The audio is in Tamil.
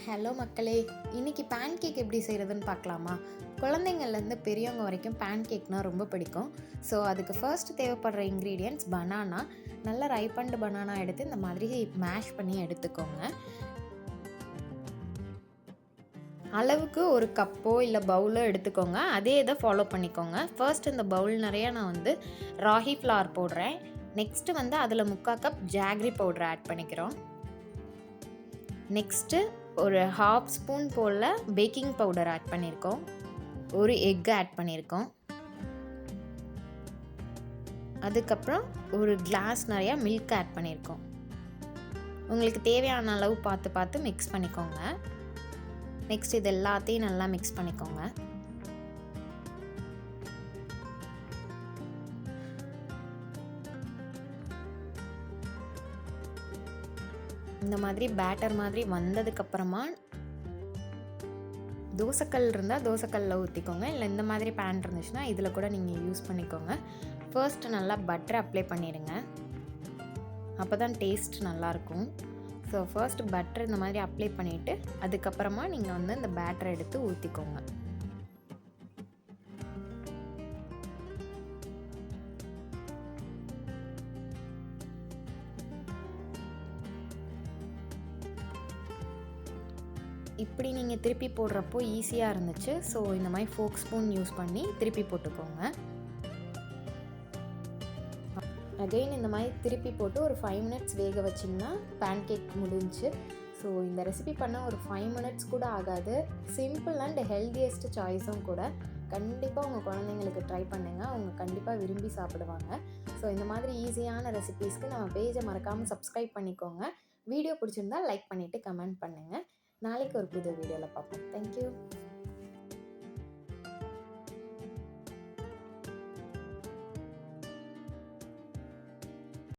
ஹலோ மக்களே, இன்னைக்கு பேன் கேக் எப்படி செய்கிறதுன்னு பார்க்கலாமா? குழந்தைங்கள்லேருந்து பெரியவங்க வரைக்கும் பேன் கேக்னால் ரொம்ப பிடிக்கும். ஸோ அதுக்கு ஃபர்ஸ்ட் தேவைப்படுற இன்க்ரீடியன்ட்ஸ் பனானா. நல்லா ரைப்பண்ட் பனானா எடுத்து இந்த மாதிரி மேஷ் பண்ணி எடுத்துக்கோங்க. அளவுக்கு ஒரு கப்போ இல்லை பவுலோ எடுத்துக்கோங்க. அதே இதை ஃபாலோ பண்ணிக்கோங்க. ஃபர்ஸ்ட் இந்த பவுல் நிறையா நான் ராகி ஃப்ளார் போடுறேன். நெக்ஸ்ட்டு அதில் 3/4 கப் ஜாகரி பவுடர் ஆட் பண்ணிக்கிறோம். நெக்ஸ்ட்டு ஒரு 1/2 ஸ்பூன் போல் பேக்கிங் பவுடர் ஆட் பண்ணியிருக்கோம். ஒரு எக் ஆட் பண்ணியிருக்கோம். அதுக்கப்புறம் ஒரு கிளாஸ் நிறையா மில்க் ஆட் பண்ணியிருக்கோம். உங்களுக்கு தேவையான அளவு பார்த்து மிக்ஸ் பண்ணிக்கோங்க. நெக்ஸ்ட் இது எல்லாத்தையும் நல்லா மிக்ஸ் பண்ணிக்கோங்க. இந்த மாதிரி பேட்டர் மாதிரி வந்ததுக்கப்புறமா தோசைக்கல் இருந்தால் தோசைக்கல்லில் ஊற்றிக்கோங்க. இல்லை இந்த மாதிரி பேன் இருந்துச்சுன்னா இதில் கூட நீங்கள் யூஸ் பண்ணிக்கோங்க. ஃபர்ஸ்ட்டு நல்லா பட்டர் அப்ளை பண்ணிடுங்க. அப்போ தான் டேஸ்ட் நல்லாயிருக்கும். ஸோ ஃபர்ஸ்ட் பட்டர் இந்த மாதிரி அப்ளை பண்ணிவிட்டு அதுக்கப்புறமா நீங்கள் இந்த பேட்டரை எடுத்து ஊற்றிக்கோங்க. இப்படி நீங்கள் திருப்பி போடுறப்போ ஈஸியாக இருந்துச்சு. ஸோ இந்த மாதிரி ஃபோக் ஸ்பூன் யூஸ் பண்ணி திருப்பி போட்டுக்கோங்க. அகெயின் இந்த மாதிரி திருப்பி போட்டு ஒரு 5 மினிட்ஸ் வேக வச்சிங்கன்னா பேன் கேக் முடிஞ்சு. ஸோ இந்த ரெசிபி பண்ண ஒரு 5 மினிட்ஸ் கூட ஆகாது. சிம்பிள் அண்ட் ஹெல்தியஸ்ட் சாய்ஸும் கூட. கண்டிப்பாக உங்கள் குழந்தைங்களுக்கு ட்ரை பண்ணுங்கள். அவங்க கண்டிப்பாக விரும்பி சாப்பிடுவாங்க. ஸோ இந்த மாதிரி ஈஸியான ரெசிபீஸ்க்கு நம்ம பேஜை மறக்காமல் சப்ஸ்கிரைப் பண்ணிக்கோங்க. வீடியோ பிடிச்சிருந்தால் லைக் பண்ணிவிட்டு கமெண்ட் பண்ணுங்கள். நாளைக்கு ஒரு புது வீடியோவில் பார்ப்போம். தேங்க்யூ.